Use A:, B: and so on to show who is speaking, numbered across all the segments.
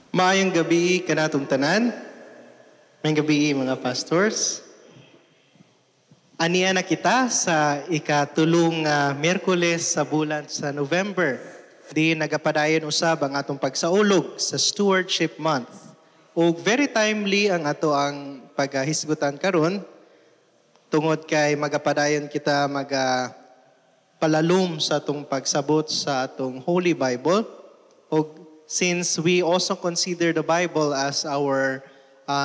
A: Maayong gabi kanatong tanan. Maayong gabi mga pastors. Aniya na kita sa ikatulong Miyerkules sa bulan sa November. Di nagapadayon usab ang atong pagsaulog sa Stewardship Month. O very timely ang ato ang paghisgutan karon tungod kay magapadayon kita palalom sa atong pagsabot sa atong Holy Bible. O since we also consider the Bible as our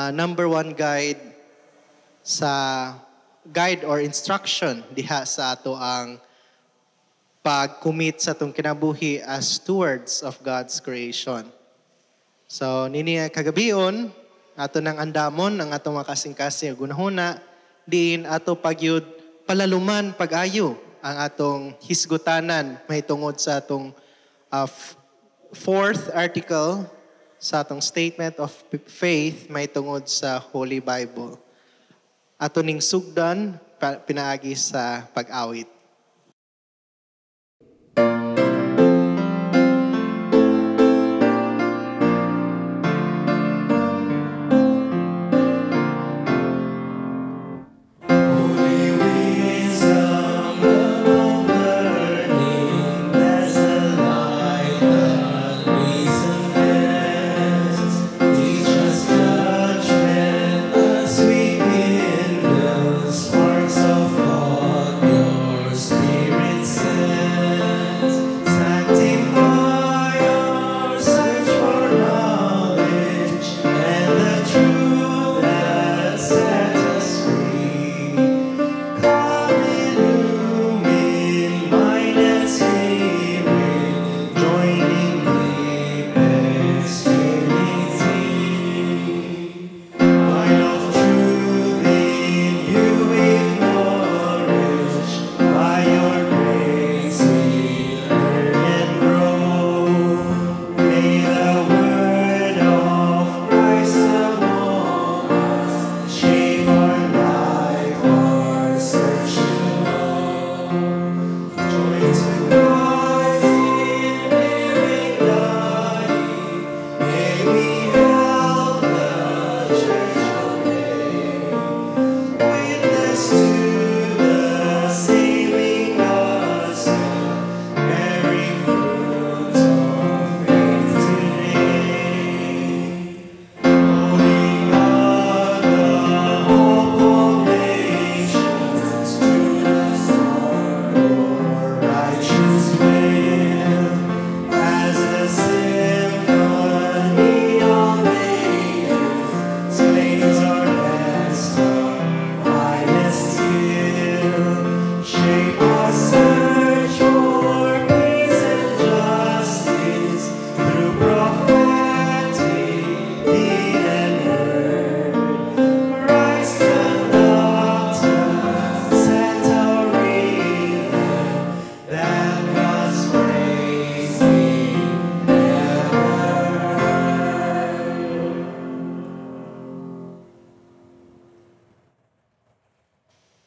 A: number one guide or instruction diha sa ato ang pag-commit sa atong kinabuhi as stewards of God's creation. So nini kagabion ato nang andamon ang atong makasing-kasing gunahuna diin ato pagyud palaluman pag-ayo ang atong hisgutanan mahitungod sa atong fourth article sa atong statement of faith may tungod sa Holy Bible. Ato ning sugdan pinaagi sa pag-awit.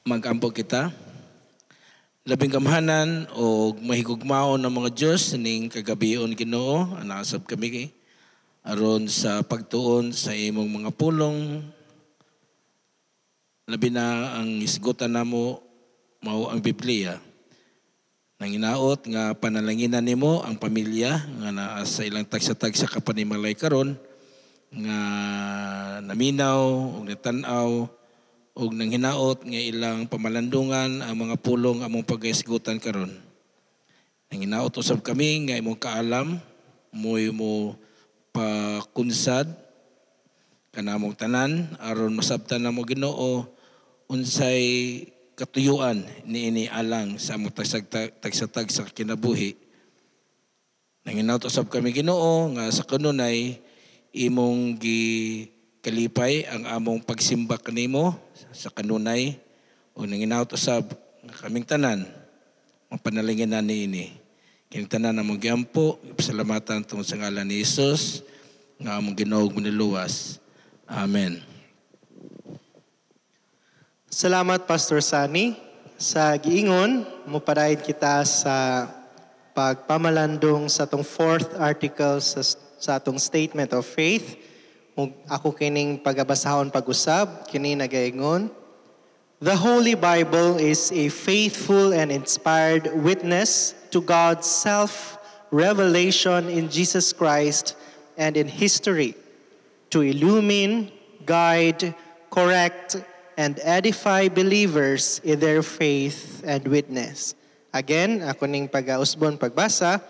B: Mag-ampo kita. Labing kamhanan o mahigugmaon ng mga Diyos ning kagabion Ginoo anasab kami aron sa pagtuon sa imong mga pulong. Labi na ang isgutan namo mao ang Biblia. Nanginaot nga panalanginan nimo ang pamilya nga naa sa ilang tagsa-tagsa ka panimalay karon nga naminaw ug natanaw ug nang hinaot nga ilang pamalandungan ang mga pulong among pagahisgutan karon. Nang hinaot usab kami nga imong kaalam mo pakunsad kanamong tanan aron masabtan namo Ginoo unsay katuyuan niini alang sa among tagsatag sa kinabuhi. Nang hinaot usab kami Ginoo nga sa kanunay imong kalipay ang among pagsimba kanimo sa kanunay o nanginaot usab kaming tanan mapanalinginan niini kining tanan among giampo pasalamatan tungod sa ngalan ni Hesus nga among Ginoo maniluwas. Amen.
A: Salamat Pastor Sani sa giingon mopadayad kita sa pagpamalandong sa tong fourth article sa sa atong statement of faith. Ug ako kining pagabasahon pag-usab, kini nagaingon, the Holy Bible is a faithful and inspired witness to God's self-revelation in Jesus Christ and in history, to illumine, guide, correct, and edify believers in their faith and witness. Again, ako ning pag-ausbon pagbasa,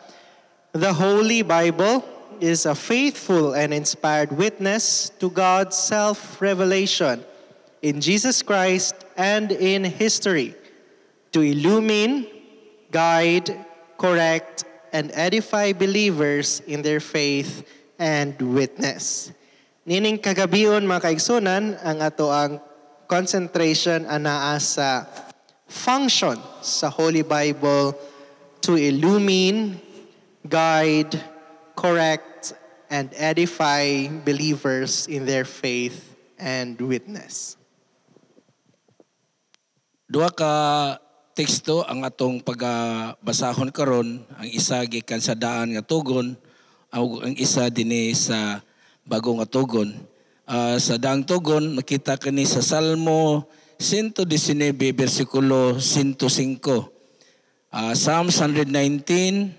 A: the Holy Bible is a faithful and inspired witness to God's self-revelation in Jesus Christ and in history, to illumine, guide, correct, and edify believers in their faith and witness. Nining kagabion mga kaigsunan, ang ato ang concentration anaa sa function sa Holy Bible to illumine, guide, correct, and edify believers in their faith and witness.
B: Duha ka teksto ang atong pagbasahon karon, ang isa gikan sa daan nga tugon, ang isa dinhi sa bagong nga tugon. Sa daang tugon makita kani sa Salmo 119 bersikulo 105. Psalms 119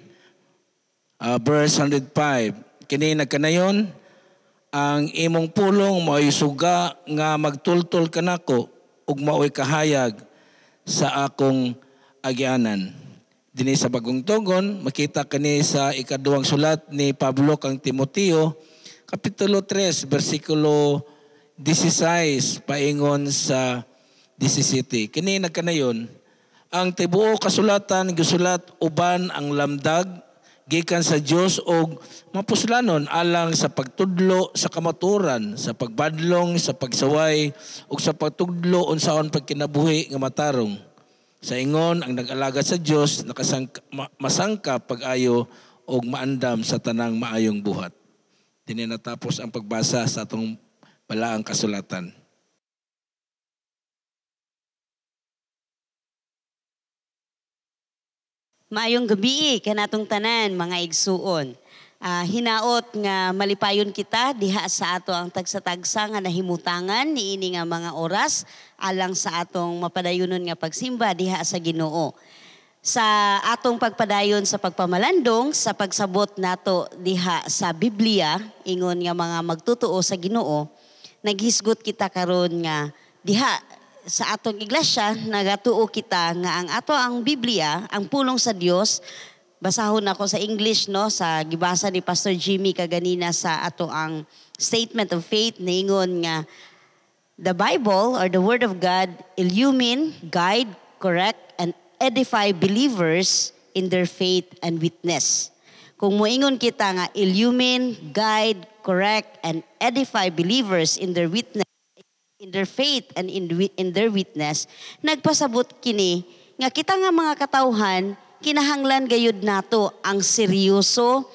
B: verse 105. Kini nagkanayon, ang imong pulong mao'y suga nga magtultol kanako ug mao'y kahayag sa akong agyanan. Dinhi sa bagong tugon, makita kani sa ikaduhang sulat ni Pablo kang Timoteo, kapitulo 3, versikulo 16, paingon sa 17. Kini nagkanayon, ang tibuo kasulatan gisulat uban ang lamdag gikan sa Dios og mapuslanon alang sa pagtudlo sa kamaturan, sa pagbadlong, sa pagsaway ug sa pagtudlo unsaon pagkinabuhi nga matarong. Sa ingon ang nag-alagad sa Dios masangka pag-ayo og maandam sa tanang maayong buhat. Dinhi natapos ang pagbasa sa atong balaang kasulatan.
C: Maayong gabi kanatong tanan mga igsuon. Hinaot nga malipayon kita diha sa ato ang tagsa-tagsa nga nahimutangan niini nga mga oras alang sa atong mapadayunon nga pagsimba diha sa Ginoo. Sa atong pagpadayon sa pagpamalandong sa pagsabot nato diha sa Biblia ingon nga mga magtutuo sa Ginoo, naghisgot kita karon nga diha sa atong iglesia, nagatuo kita nga ang ato ang Biblia, ang pulong sa Dios. Basahon ako sa English, no, sa gibasa ni Pastor Jimmy kaganina sa ato ang statement of faith, ningon nga the Bible or the Word of God illumine, guide, correct, and edify believers in their faith and witness. Kung moingon kita nga illumine, guide, correct, and edify believers in their witness, in their faith and in their witness, nagpasabot kini nga kita nga mga katawhan kinahanglan gayud nato ang seryoso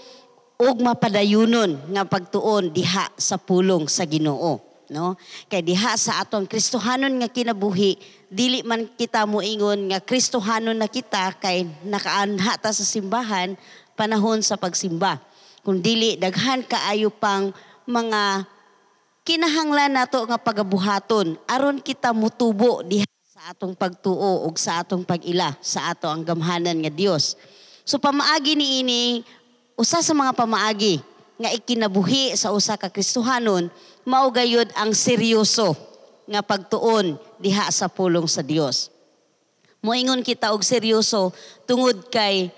C: ug mapadayunon nga pagtuon diha sa pulong sa Ginoo, no? Kay diha sa atong Kristohanon nga kinabuhi, dili man kita moingon nga Kristohanon na kita kay nakaanha ta sa simbahan panahon sa pagsimba. Kung dili daghan kaayo pang mga kinahanglan nato nga pagabuhaton aron kita mutubo diha sa atong pagtuo ug sa atong pag-ila sa ato ang gamhanan nga Dios. So pamaagi niini usa sa mga pamaagi nga ikinabuhi sa usa ka Kristohanon mao gayud ang seryoso nga pagtuon diha sa pulong sa Dios. Moingon kita og seryoso tungod kay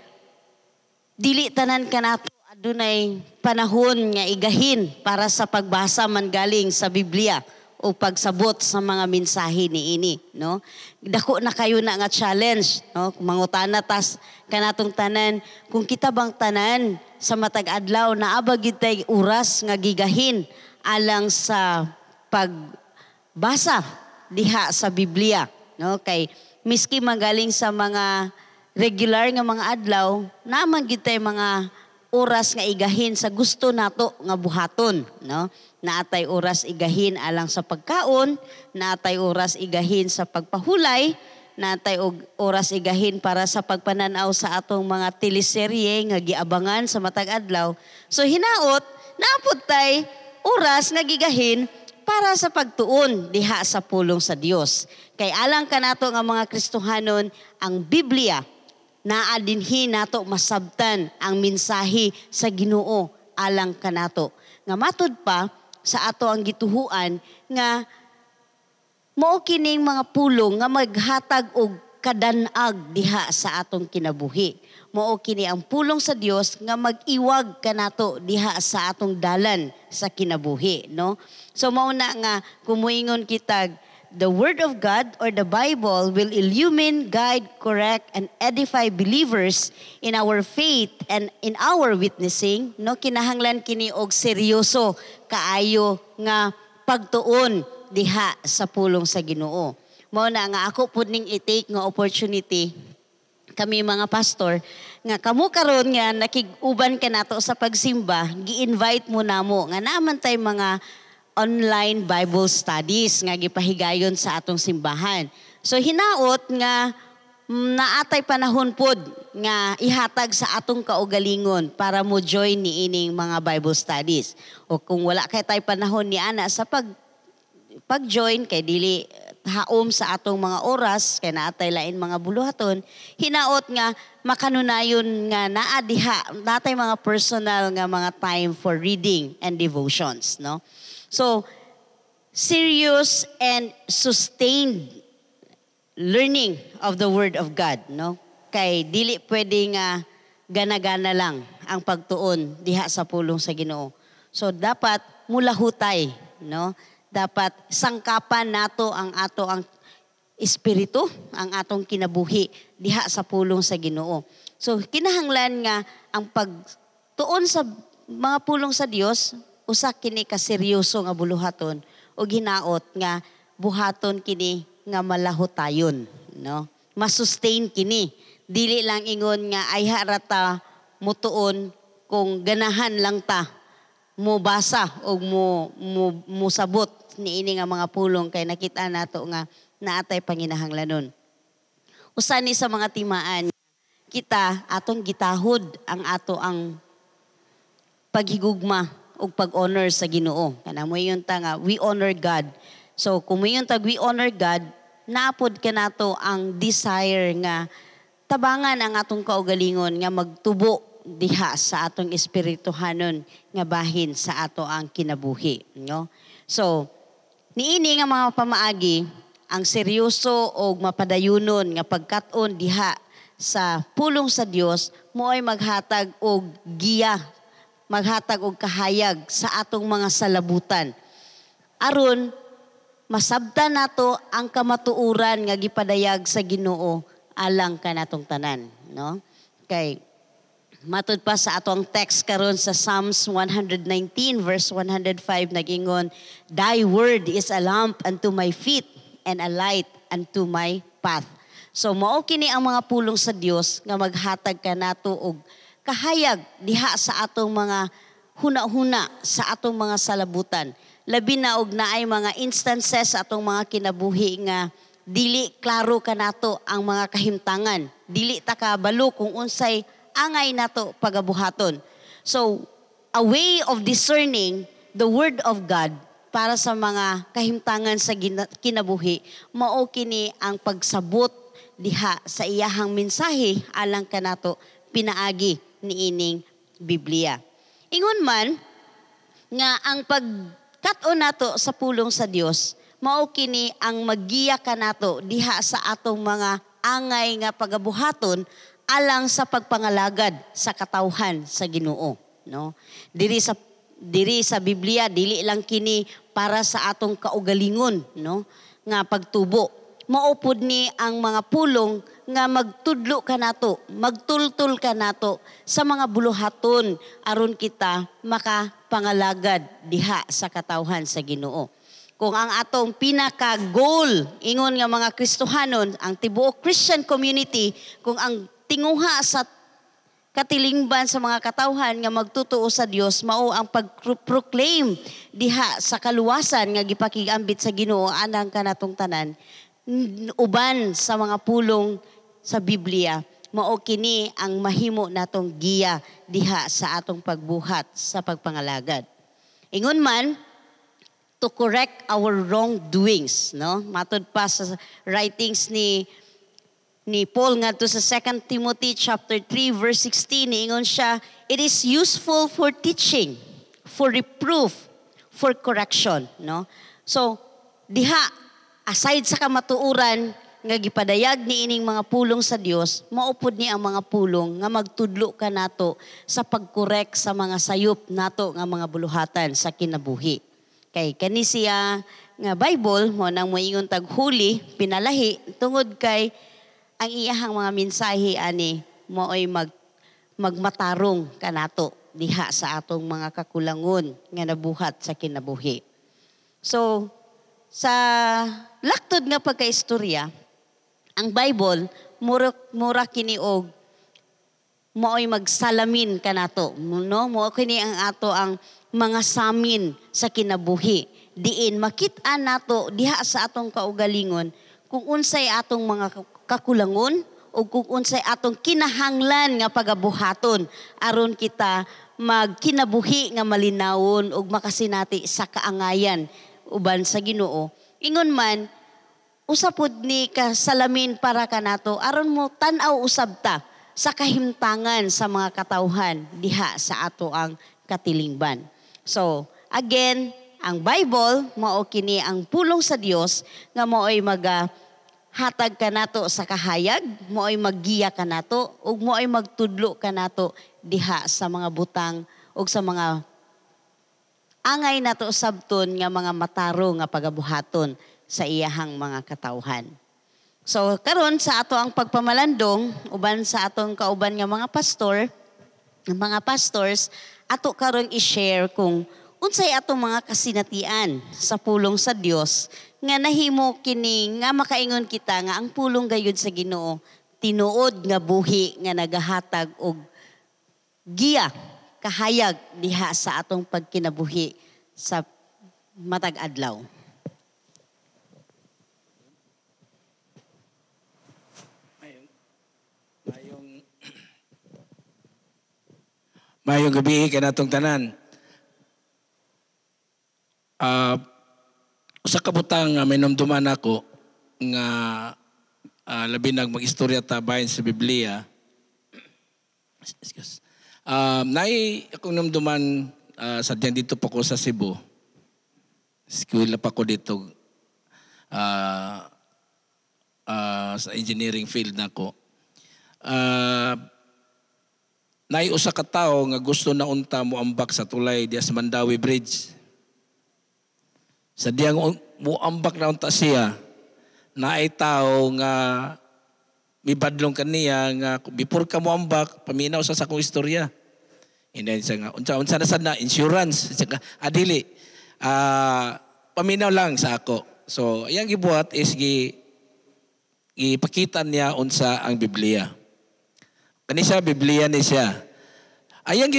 C: dili tanan kanato adunay panahon nga igahin para sa pagbasa man galing sa Biblia o pagsabot sa mga mensahe niini, no? Dako na kayo na nga challenge, no? Mangutana tas kanatong tanan kung kita bang tanan sa matag adlaw naaba gid tay oras nga gigahin alang sa pagbasa diha sa Biblia, no? Kay miski magaling sa mga regular nga mga adlaw, naman gid tay mga oras nga igahin sa gusto nato nga buhaton, no? Naatay oras igahin alang sa pagkaon, naatay oras igahin sa pagpahulay, naatay oras igahin para sa pagpananaw sa atong mga teleserye nga giabangan sa matag adlaw. So hinaot naapod tay oras nga gigahin para sa pagtuon diha sa pulong sa Dios. Kay alang kanato nga mga Kristohanon, ang Biblia naa dinhi nato masabtan ang mensahe sa Ginoo alang kanato. Nga matud pa sa ato ang gituhuan nga mao kining mga pulong nga maghatag og kadanag diha sa atong kinabuhi. Mao kini ang pulong sa Dios nga mag-iwag kanato diha sa atong dalan sa kinabuhi, no? So mao na nga kumuingon kita, the Word of God or the Bible will illumine, guide, correct, and edify believers in our faith and in our witnessing, no? Kinahanglan kini og seryoso kaayo nga pagtuon diha sa pulong sa Ginoo. Mao na nga ako pud ning i-take nga opportunity kami mga pastor nga kamo karon nga nakig-uban kanato sa pagsimba, gi-invite mo namo nga naman tay mga online Bible studies nga gipahigayon sa atong simbahan. So hinaot nga naatay panahon pod nga ihatag sa atong kaugalingon para mo join ni ining mga Bible studies. O kung wala kay tay panahon ni ana sa pag-join kay dili haom sa atong mga oras kay naatay lain mga buluhaton, hinaot nga makanunayon nga naa diha natay mga personal nga mga time for reading and devotions, no? So serious and sustained learning of the Word of God, no? Kay dili pwede nga gana-gana lang ang pagtuon diha sa pulong sa Ginoo. So dapat mulahutay, no? Dapat sangkapan nato ang espiritu, ang atong kinabuhi diha sa pulong sa Ginoo. So kinahanglan nga ang pagtuon sa mga pulong sa Dios usa kini ka seryoso nga buluhaton ug hinaot nga buhaton kini nga malahutayon, no? Masustain kini. Dili lang ingon nga ay harata mutuon kung ganahan lang ta mo basa o mo sabot ni ini nga mga pulong kay nakita nato nga naatay panginahanglanon. Usa ni sa mga timaan kita atong gitahod ang ato ang paghigugma ug pag-honor sa Ginoo. Kana mo yun ta nga we honor God. So kung mo yun tag we honor God, naapod kanato ang desire nga tabangan ang atong kaugalingon nga magtubo diha sa atong espirituhanon nga bahin sa ato ang kinabuhi, no? So niini nga mga pamaagi ang seryoso o mapadayunon nga pagkat-on diha sa pulong sa Dios mo'y maghatag og giya, maghatag og kahayag sa atong mga salabutan. Aron masabtan nato ang kamatuuran nga gipadayag sa Ginoo alang kanatong tanan, no? Kay matud pa sa atong text karon sa Psalms 119 verse 105 nagingon, Thy word is a lamp unto my feet and a light unto my path. So mao kini ang mga pulong sa Dios nga maghatag kanato og kahayag diha sa atong mga huna-huna sa atong mga salabutan. Labi na og naay mga instances sa atong mga kinabuhi nga dili klaro kanato ang mga kahimtangan. Dili ta kabalo kung unsay angay nato pagabuhaton. So, a way of discerning the Word of God para sa mga kahimtangan sa kinabuhi, mao kini ang pagsabot diha sa iyahang mensahe alang kanato pinaagi niining Biblia. Ingon man nga ang pagkat-on nato sa pulong sa Dios, mao kini ang maggiya kanato diha sa atong mga angay nga pagabuhaton alang sa pagpangalagad sa katawhan sa Ginoo, no? Diri sa Biblia dili lang kini para sa atong kaugalingon, no? Nga pagtubo. Mao pud ni ang mga pulong nga magtudlo kanato, magtultul kanato sa mga buluhaton aron kita makapangalagad diha sa katawhan sa Ginoo. Kung ang atong pinaka-goal ingon nga mga Kristohanon, ang tibuok Christian community, kung ang tinguha sa katilingban sa mga katawhan nga magtutuo sa Dios mao ang pag-proclaim diha sa kaluwasan nga gipakigambit sa Ginoo anang kanatong tanan uban sa mga pulong sa Biblia mao kini ang mahimo natong giya diha sa atong pagbuhat sa pagpangalagad. Ingon man, to correct our wrongdoings, no? Matod pa sa writings ni Paul ngadto sa 2 Timothy chapter 3 verse 16, ingon siya, it is useful for teaching, for reproof, for correction, no? So diha aside sa kamatuoran nga gipadayag ni ining mga pulong sa Dios, maupod ni ang mga pulong nga magtudlo ka nato sa pagkorek sa mga sayop nato nga mga buluhatan sa kinabuhi. Kay kani siya nga Bible mo nang moingon tag huli pinalahi tungod kay ang iyahang mga mensahe ani mo'y magmatarong kanato diha sa atong mga kakulangon nga nabuhat sa kinabuhi. So sa laktod nga pagkaistorya, ang Bible mura kini og mo'y magsalamin kanato, no? Mo kini ang ato ang mga samin sa kinabuhi. Diin makit-an nato diha sa atong kaugalingon kung unsay atong mga kakulangon o kung unsay atong kinahanglan nga pagabuhaton aron kita magkinabuhi nga malinawon ug makasinati sa kaangayan uban sa Ginoo. Ingon man usapod ni kasalamin para kanato aron mo tan-aw usab ta sa kahimtangan sa mga katawhan diha sa ato ang katilingban. So, again, ang Bible mao kini ang pulong sa Dios nga mo'y hatag kanato sa kahayag, mo'y maggiya kanato ug mo'y magtudlo kanato diha sa mga butang ug sa mga angay nato sabton nga mga mataro nga pagabuhaton sa iyahang mga katawhan. So karon sa ato ang pagpamalandong uban sa atong kauban nga mga pastors, ato karon i-share kung unsay atong mga kasinatian sa pulong sa Dios nga nahimo kini nga makaingon kita nga ang pulong gayud sa Ginoo tinuod nga buhi nga nagahatag og giya kahayag diha sa atong pagkinabuhi sa matag adlaw.
B: Mayong gabi ka natong tanan. Usa ka butang nga minumduman ako nga labi nag mag-istorya ta bahin sa Biblia. Nay akong numduman sadyang dito pa ko sa Cebu. School pa ko dito sa engineering field nako. Nay usa ka tawo nga gusto na unta mo ambak sa tulay diya sa Mandawi Bridge. Sa diyang mo ambak na unta siya, naay tao nga mibadlong kaniya nga before ka mo ambak, paminaw sa akong istorya. Hindi siya nga, unsa na sad na insurance. Siya adili, paminaw lang sa ako. So, iyang gibuhat is ipakita niya unsa ang Biblia. Kani siya, Biblia ni siya. Ayang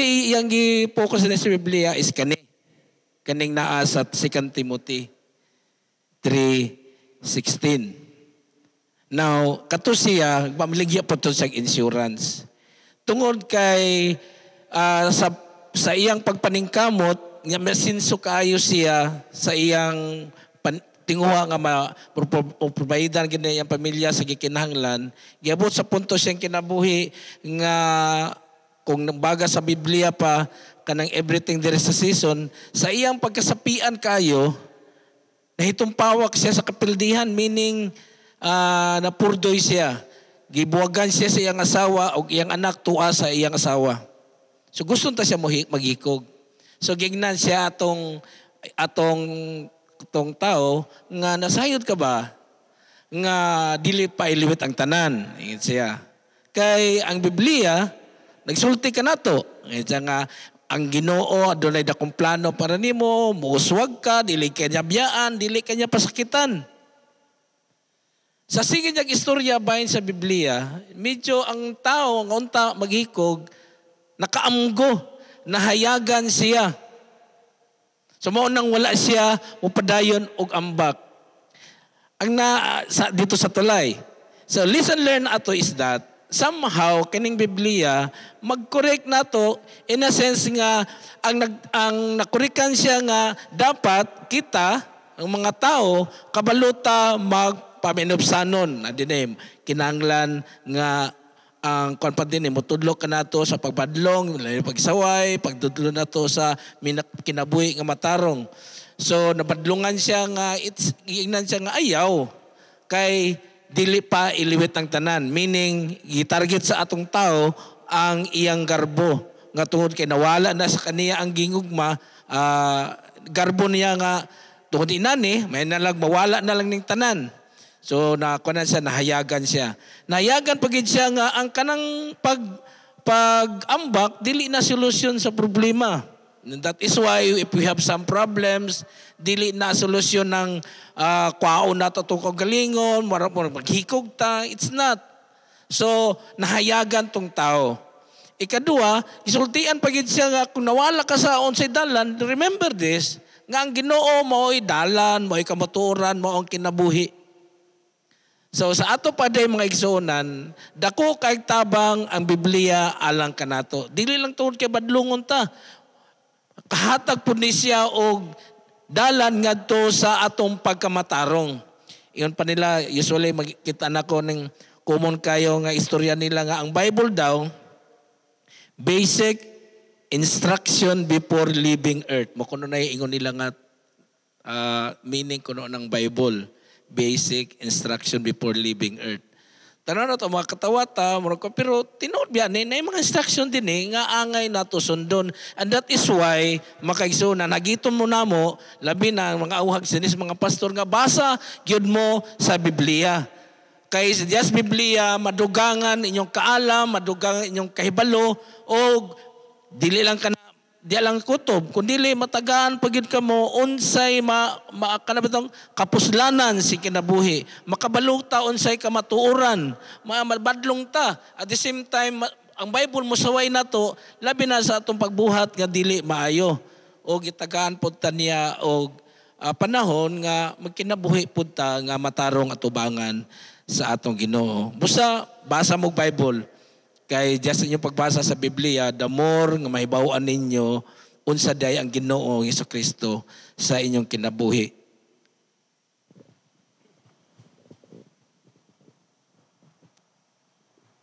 B: focus na sa Biblia is kaning naa sa 2 Timothy 3:16. Now, kato siya, pamiligya po ito sa insurance. Tungod kay sa iyang pagpaningkamot, nga masinso kaayo siya sa iyang tinguha nga providean gid iyang pamilya sa gikinahanglan, giabot sa punto siyang kinabuhi nga kung baga sa Biblia pa kanang everything there is a season, sa iyang pagkasapian kayo nahitumpawak siya sa kapildihan, meaning napurdoy siya, gibuwagan siya sa iyang asawa o iyang anak tuwa sa iyang asawa. So gusto ta siya maghikog. So gignan siya atong tao nga nasayod ka ba nga dili pa iliwit ang tanan. Ingit siya. Kay ang Biblia nagsulti ka nato. Ingit siya nga ang Ginoo adunay dakong plano para nimo, muuswag ka, dili kanya biyaan, dili kanya pasakitan. Sa sige niyang istorya bahin sa Biblia, medyo ang tao nga unta maghikog nakaamgo, nahayagan siya. So mao nang wala siya upadayon og ambak. Ang dito sa tulay. So listen learn ato is that somehow kining Biblia mag-correct nato in a sense nga ang nakurikan siya nga dapat kita ang mga tao kabaluta magpaminupsanon na dinim kinahanglan nga ang kon pa din mo tudlo ka nato sa pagbadlong, pagsaway, pagtudlo nato sa kinabuhi nga matarong. So nabadlungan siya nga giingnan siya nga ayaw kay dili pa iliwit ang tanan, meaning gitarget sa atong tao ang iyang garbo nga tungod kay nawala na sa kaniya ang gingugma, garbo niya nga tungod inani may nalag mawala na lang ning tanan. So nakunan siya, nahayagan siya. Nahayagan pagid siya nga ang kanang pag-ambak dili na solusyon sa problema. And that is why if we have some problems, dili na solusyon ng kwaon na itong kagalingon, maghikog ta, it's not. So, nahayagan tong tao. Ikadua, isultian pagid siya nga kung nawala ka sa unsay dalan, remember this, nga ang Ginoo mao'y dalan, mao'y kamatuoran, mao'ng kinabuhi. So sa ato pa day mga igsuonan, dako kay tabang ang Biblia alang kanato. Dili lang tungod kay badlungon ta. Kahatag pud ni siya og dalan ngadto sa atong pagkamatarong. Iyon pa nila usually makita nako ning common kayo nga istorya nila nga ang Bible daw basic instruction before leaving earth. Mo kuno na ingon nila nga meaning kuno ng Bible, basic instruction before leaving earth. Tanan na to mga katawata, pero tinuod biya ni na mga instruction din nga angay nato sundon. And that is why makaigsunan nagiton mo namo labi na mga awhag sinis mga pastor nga basa gyud mo sa Biblia. Kay sa Diyas Biblia madugangan inyong kaalam, madugangan inyong kahibalo o dili lang ka di lang kutob, kundi matagaan pagid ka mo unsay kanabitong kapuslanan si kinabuhi. Makabaluta unsay kamatuoran, mabadlong ta. At the same time, ang Bible mo saway nato labi na sa atong pagbuhat nga dili maayo. O gitagaan pud ta niya og panahon nga magkinabuhi pud ta nga matarong atubangan sa atong Ginoo. Busa basa mo Bible. Kay just inyong pagbasa sa Biblia, the more nga mahibaw-an ninyo unsa day ang Ginoo Jesucristo sa inyong kinabuhi.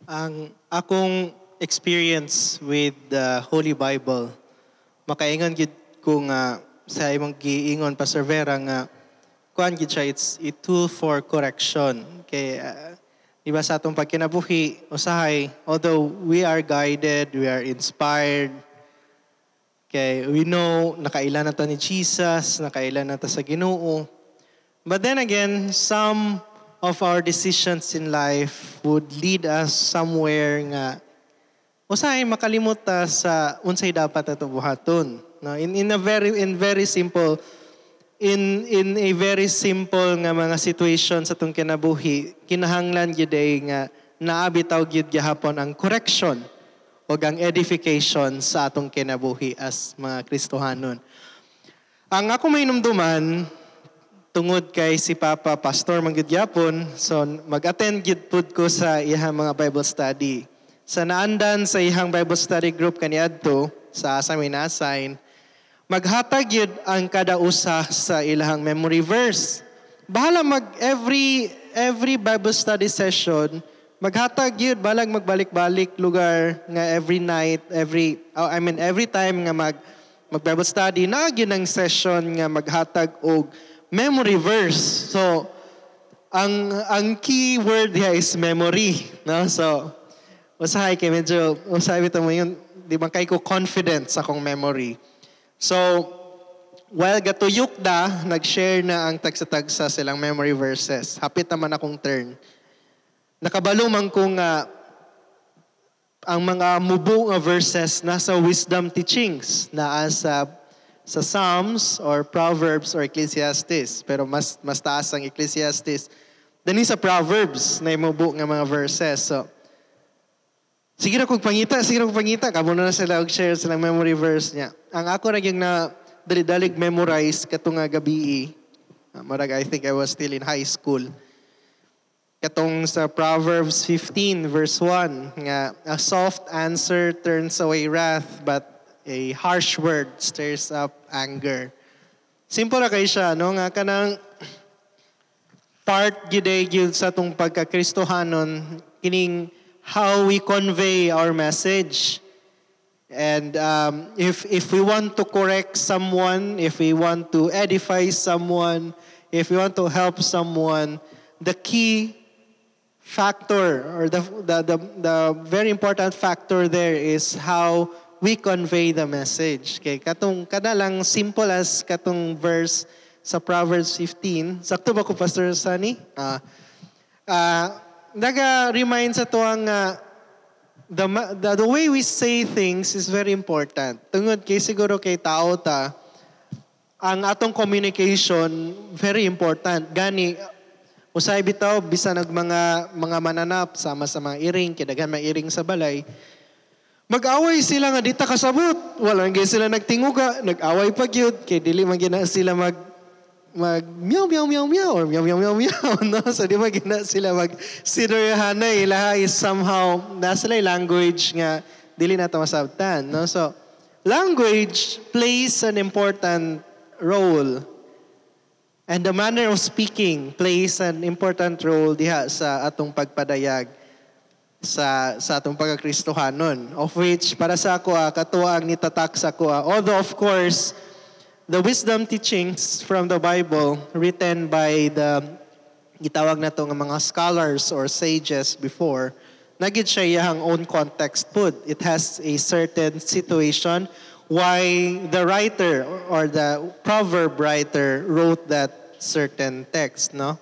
A: Ang akong experience with the Holy Bible, makaingon gid ko nga sa imong giingon Pastor Vera nga kuan gid siya, it's a tool for correction. Kay diba sa atong pagkinabuhi, usahay, although we are guided, we are inspired, okay, we know, nakailan na to ni Jesus, nakailan na to sa Ginoo. But then again, some of our decisions in life would lead us somewhere nga, usahay, makalimot ta sa unsay dapat ato buhaton. No? In a very simple nga mga situation sa itong kinabuhi, kinahanglan gyud nga naabitaw gyud gyapon ang correction o ang edification sa atong kinabuhi as mga Kristohanon. Ang ako may numduman, tungod kay si Papa Pastor manggid gyapon, so mag-attend gyud pud ko sa iyang mga Bible study. Sa naandan sa iyang Bible study group kaniadto sa Asaminasain, maghatag yun ang kada usa sa ilahang memory verse. Bahala every Bible study session, maghatag yun, balag magbalik-balik lugar nga every night, every time nga mag-Bible study, na yun ang session nga maghatag og memory verse. So, ang key word here is memory. No? So, usahay kay medyo, usahay ito mo yun, di ba kay ko confident sa akong memory. So, while gatuyok da, nag-share na ang tagsa-tagsa silang memory verses. Hapit naman akong turn. Nakabalo man kung ang mga mubo nga verses nasa wisdom teachings na sa Psalms or Proverbs or Ecclesiastes. Pero mas taas ang Ecclesiastes. Dani sa Proverbs na mubo nga mga verses. So, sige na kong pangita. Kamo na sila og-share silang memory verse niya. Ang ako naging na dali-dalig memorize katong nga gabi. I think I was still in high school. Katong sa Proverbs 15 verse 1 nga a soft answer turns away wrath but a harsh word stirs up anger. Simple ra kay siya no nga kanang part giday gyud sa tong pagkakristohanon kining how we convey our message. And if we want to correct someone, if we want to edify someone, if we want to help someone, the key factor or the very important factor there is how we convey the message. Okay, katong kadalang simple as katong verse sa Proverbs 15. Sakto ba ko, Pastor Sunny? Naga-remind sa to ang the way we say things is very important. Tungod kay siguro kay tao ta, ang atong communication very important. Gani usay bitaw bisan nag mga mananap sama sa mga iring, kidaghan mga iring sa balay. Mag-away sila nga dita kasabot. Wala gyud sila nagtinguga, nag-away pa gyud kay dili man gina sila mag meow meow meow meow or meow meow meow meow no, so di ba gina sila mag sinuryahanay ilaha is somehow nasa language nga dili na ta masabtan no. So language plays an important role. And the manner of speaking plays an important role diha sa atong pagpadayag sa atong pagkakristohanon, of which para sa ako katuwa ang nitatak sa ako. Although of course the wisdom teachings from the Bible written by the gitawag na to nga mga scholars or sages before, nagid siya iyang own context pud. It has a certain situation why the writer or the proverb writer wrote that certain text, no?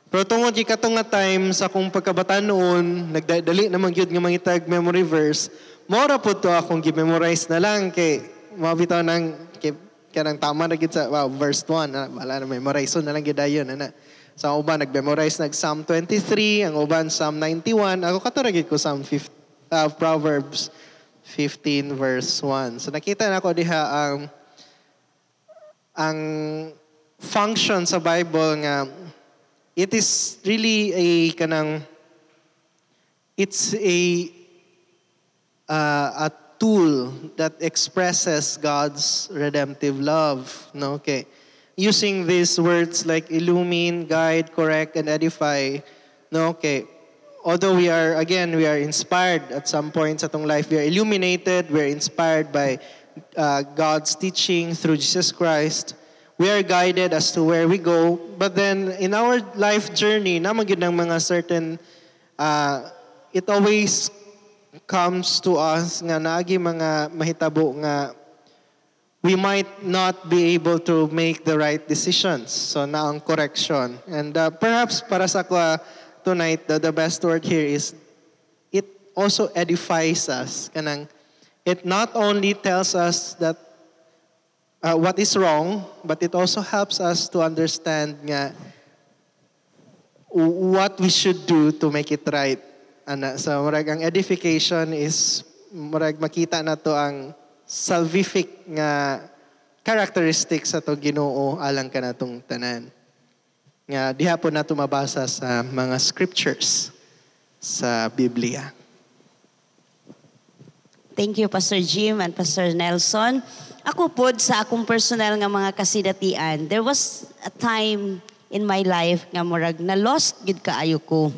A: Pero tungod kay katong nga time sa akong pagkabataan noon, nagdali naman gyud nga mangitag memory verse, mora pud to akong gi-memorize na lang kay mabitaw nang kanang tama na gyud sa verse 1, wala na memorize so na lang gyud ayon ana. Sa uban nag-memorize nag Psalm 23, ang uban Psalm 91, ako kato ra gyud ko Proverbs 15 verse 1. So nakita na ko diha ang function sa Bible nga it is really it's a tool that expresses God's redemptive love, no? Okay. Using these words like illumine, guide, correct, and edify, no? Okay. Although we are inspired at some points at our life, we are illuminated, we are inspired by God's teaching through Jesus Christ. We are guided as to where we go. But then in our life journey, naman yun ng mga certain, it always comes to us nga naagi mga mahitabo nga we might not be able to make the right decisions. So naang correction. And perhaps para sa ko tonight, the best word here is it also edifies us. Kanang it not only tells us that what is wrong, but it also helps us to understand nga what we should do to make it right. So murag ang edification is murag makita na to ang salvific nga characteristics sa to Ginoo alang kanatong tanan. Nga diha po nato mabasa sa mga scriptures sa Biblia.
C: Thank you, Pastor Jim and Pastor Nelson. Ako po, sa akong personal nga mga kasidatian, there was a time in my life nga murag na lost gid kaayo ko.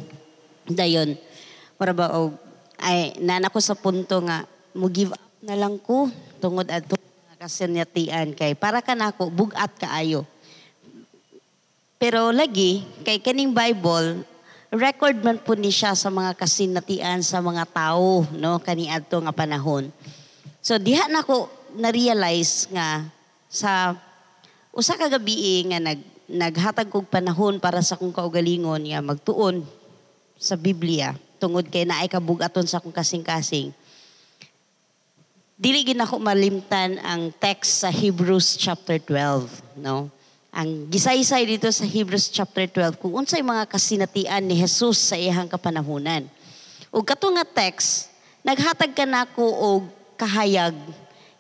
C: Dayon, mura ba ay nanako sa punto nga mo give up na lang ko tungod adto nga kasidatian kay para kanako bugat kaayo. Pero lagi kay kaning Bible record man po ni siya sa mga kasinatian sa mga tao no kaniadto nga panahon. So diha nako na-realize nga sa usa ka gabi nga naghatag kog panahon para sa akong kaugalingon nga magtuon sa Biblia tungod kay naay kabugaton sa akong kasing-kasing. Dili gid nako malimtan ang text sa Hebrews chapter 12, no? Ang gisaysay dito sa Hebrews chapter 12 kung unsay mga kasinatian ni Jesus sa iyang kapanahunan. Ug kato nga text naghatag kanako og kahayag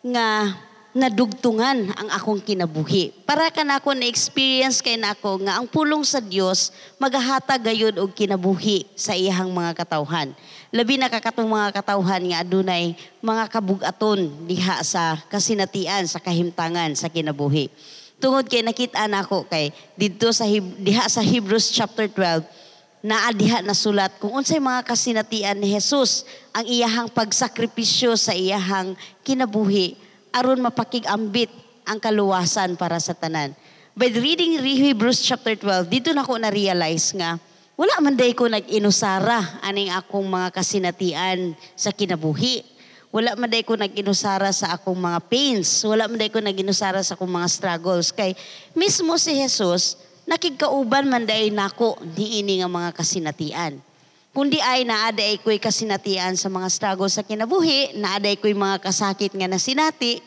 C: nga nadugtungan ang akong kinabuhi. Para ka na ako na-experience kay na ako nga ang pulong sa Dios magahatag gayud og kinabuhi sa iyang mga katawhan. Labi na kakatong mga katawhan nga adunay mga kabugaton diha sa kasinatian, sa kahimtangan, sa kinabuhi. Tungod kay nakita nako kay didto sa diha sa Hebrews chapter 12 naa diha nasulat kung unsay mga kasinatian ni Jesus ang iyahang pagsakripisyo sa iyahang kinabuhi aron mapakig-ambit ang kaluwasan para sa tanan. By reading Hebrews chapter 12, dito na ko na-realize nga, wala man day ko nag-inusara aning akong mga kasinatian sa kinabuhi. Wala man day ko nag-inusara sa akong mga pains. Wala man day ko nag-inusara sa akong mga struggles. Kay mismo si Jesus, nakigkauban man day nako niini nga mga kasinatian. Kundi ay naaday ko'y kasinatian sa mga struggles sa kinabuhi, naaday ko'y mga kasakit nga nasinati,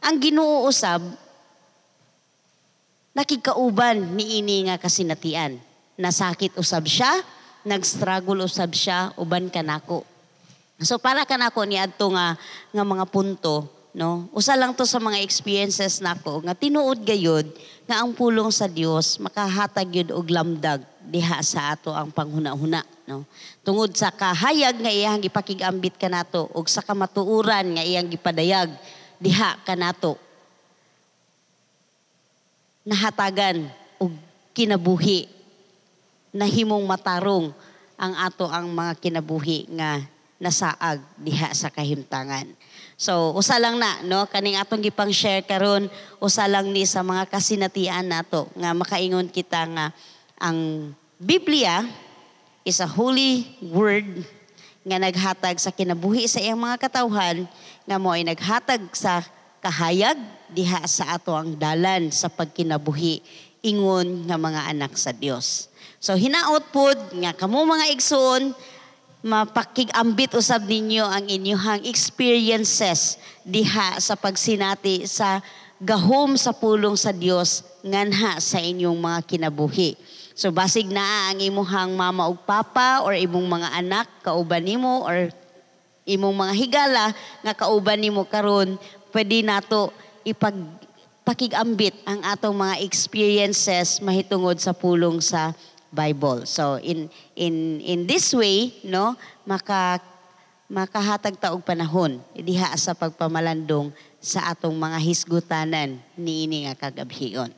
C: ang Ginoo usab, nakikauban ni ini nga kasinatian. Nasakit usab siya, nag-struggle usab siya, uban kanako. So para kanako ni adto nga mga punto, no? Usa lang to sa mga experiences nako nga tinuod gayud nga ang pulong sa Dios makahatag yun og lamdag diha sa ato ang panghuna-huna, no? Tungod sa kahayag nga iyang gipakig-ambit kanato ug sa kamatuoran nga iyang gipadayag diha kanato. Nahatagan og kinabuhi nahimong matarong ang ato ang mga kinabuhi nga nasaag diha sa kahimtangan. So, usa lang na, no? Kaning atong gipang share karon, usa lang ni sa mga kasinatian nato nga makaingon kita nga ang Biblia is a holy word nga naghatag sa kinabuhi sa iyang mga katawhan nga mo ay naghatag sa kahayag diha sa ato ang dalan sa pagkinabuhi ingon nga mga anak sa Dios. So, hinaot pod nga kamo mga igsoon mapakig-ambit usab ninyo ang inyong experiences diha sa pagsinati sa gahom sa pulong sa Dios nganha sa inyong mga kinabuhi. So basig na ang imuhang mama ug papa or imong mga anak kauban nimo or imong mga higala nga kauban nimo karon, pwede nato pakig-ambit ang atong mga experiences mahitungod sa pulong sa Bible. So in this way, no, makahatag ta og panahon diha sa pagpamalandong sa atong mga hisgutanan niini nga kagabhion.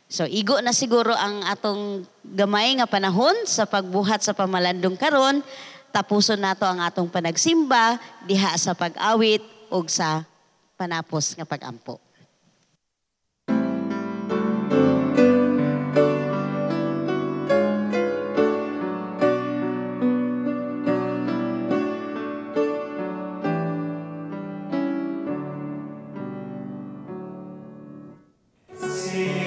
C: So igo na siguro ang atong gamay nga panahon sa pagbuhat sa pamalandong karon, tapuson nato ang atong panagsimba diha sa pag-awit ug sa panapos nga pag-ampo.
D: Yeah.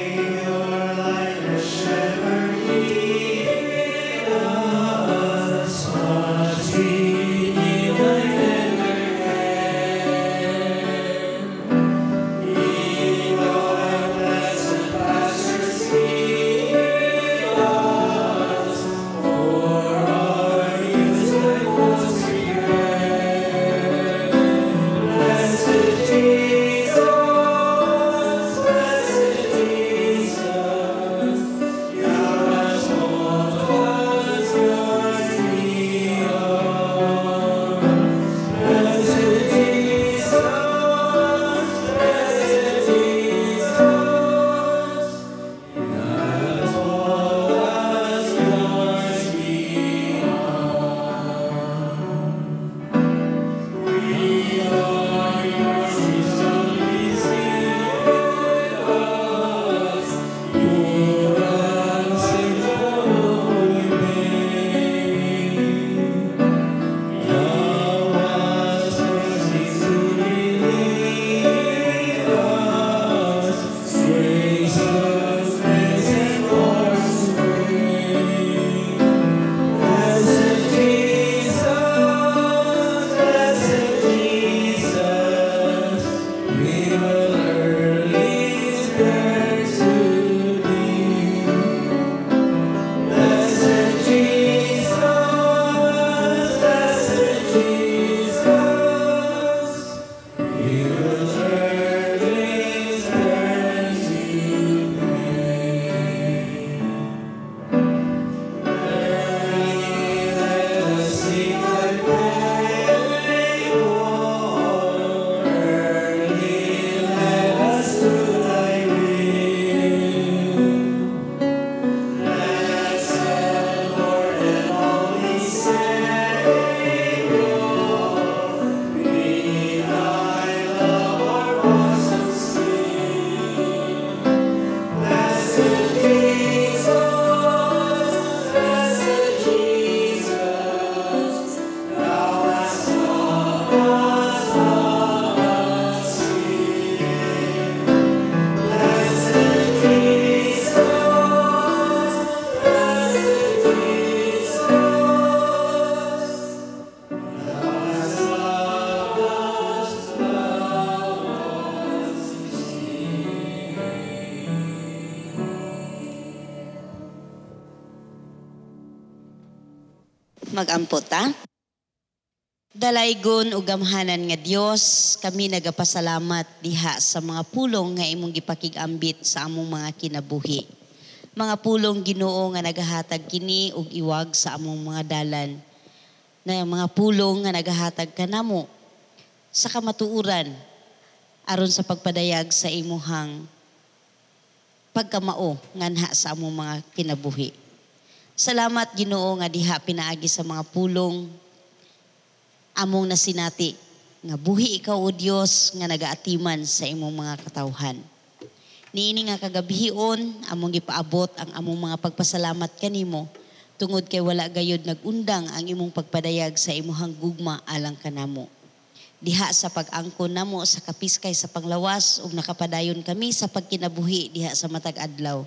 C: Mag-ampot ta. Dalaygon ug gamhanan nga Dios, kami nagapasalamat diha sa mga pulong nga imong gipakig-ambit sa among mga kinabuhi. Mga pulong Ginoo nga nagahatag kini og iwag sa among mga dalan. Na mga pulong nga nagahatag kanamo sa kamatuuran aron sa pagpadayag sa imuhang pagkamao nganha sa among mga kinabuhi. Salamat Ginoo nga diha pinaagi sa mga pulong among nasinati nga buhi ikaw o Dios nga nagaatiman sa imong mga katawhan. Niini nga kagabihon among gipaabot ang among mga pagpasalamat kanimo tungod kay wala gayud nagundang ang imong pagpadayag sa imong gugma alang kanamo. Diha sa pag-angkon namo sa kapiskay sa panglawas ug nakapadayon kami sa pagkinabuhi diha sa matag adlaw.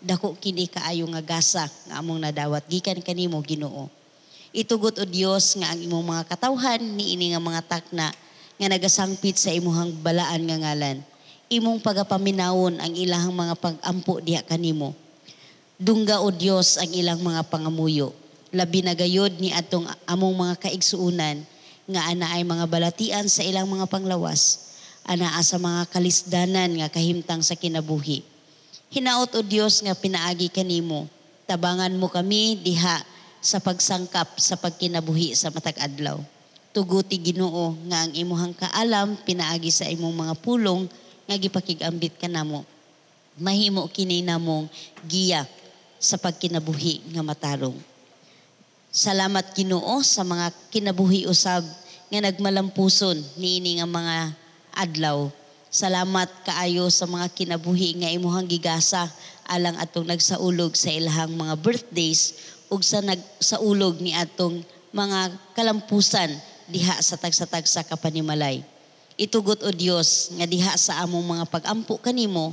C: Dako kini kaayo nga gasa nga among nadawat gikan kanimo Ginoo. Itugot o Dios nga ang imong mga katawhan niini nga mga takna nga nagasangpit sa imong balaan nga ngalan. Imong pagapaminawon ang ilahang mga pag-ampo diha kanimo. Dungga o Dios ang ilang mga pangamuyo. Labi na gayod ni atong among mga kaigsuunan nga ana ay mga balatian sa ilang mga panglawas. Anaa sa mga kalisdanan nga kahimtang sa kinabuhi. Hinaot o Dios nga pinaagi kanimo, tabangan mo kami diha sa pagsangkap sa pagkinabuhi sa matag adlaw. Tuguti Ginoo nga ang imuhang kaalam pinaagi sa imong mga pulong nga gipakig-ambit kanamo. Mahimo kini namong giya sa pagkinabuhi nga matarong. Salamat Ginoo sa mga kinabuhi usab nga nagmalampuson niini nga mga adlaw. Salamat kaayo sa mga kinabuhi nga imuhang gigasa alang atong nagsaulog sa ilahang mga birthdays ug sa nagsaulog ni atong mga kalampusan diha sa tagsa-tagsa kapanimalay. Itugot o Dios nga diha sa among mga pag-ampo kanimo,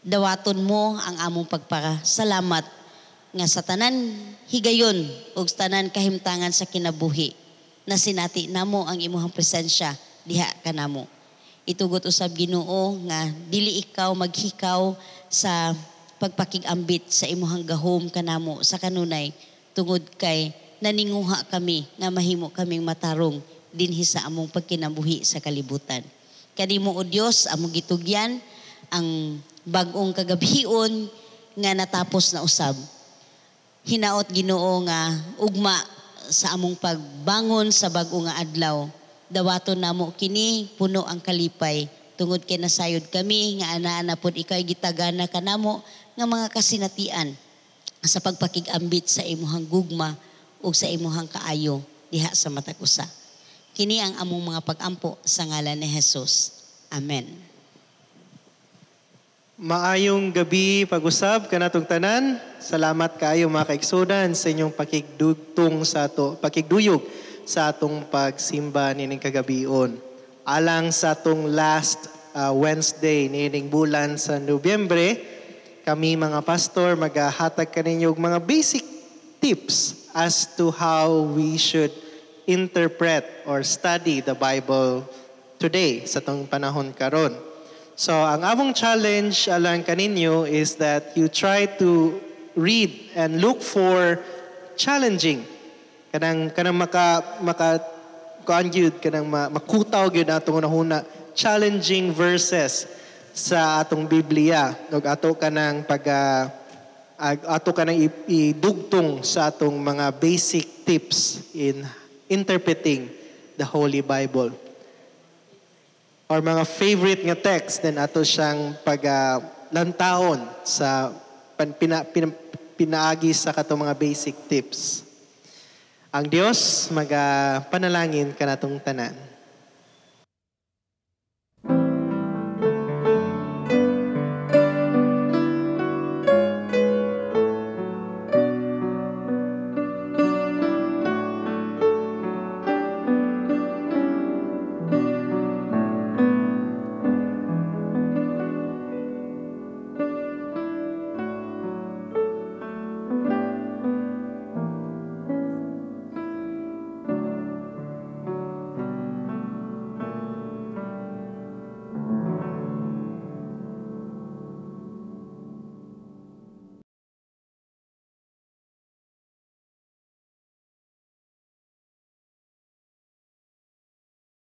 C: dawaton mo ang among pagpasalamat nga sa tanan higayon ug tanan kahimtangan sa kinabuhi na sinati namo ang imuhang presensya diha kanamo. Itugot usab Ginoo nga dili ikaw maghikaw sa pagpakig-ambit sa imuhang gahom kanamo sa kanunay tungod kay naninguha kami nga mahimo kaming matarong dinhi sa among pagkinabuhi sa kalibutan. Kanimo o Dios among gitugyan ang bag-ong kagabhion nga natapos na usab. Hinaot Ginoo nga ugma sa among pagbangon sa bag-o nga adlaw. Dawaton namo kini puno ang kalipay tungod kay nasayod kami nga anaa pod ikay gitagana kanamo nga mga kasinatian sa pagpakig-ambit sa imuhang gugma ug sa imuhang kaayo diha sa matag usa. Kini ang among mga pag-ampo sa ngalan ni Jesus. Amen.
A: Maayong gabi pag-usab kanatong tanan. Salamat kaayo mga kaigsunan sa inyong pakigduyog sa atong pagsimba nining kagabion. Alang sa atong last Wednesday nining bulan sa Nobyembre, kami mga pastor maghahatag kaninyo mga basic tips as to how we should interpret or study the Bible today sa tong panahon karon. So ang among challenge alang kaninyo is that you try to read and look for challenging kanang makutaw gyud atong unahuna challenging verses sa atong Biblia ug ato kanang idugtong sa atong mga basic tips in interpreting the Holy Bible. Or mga favorite nga text then ato siyang paglantahon sa pinaagi sa katong mga basic tips. Ang Dios panalangin kanatong tanan.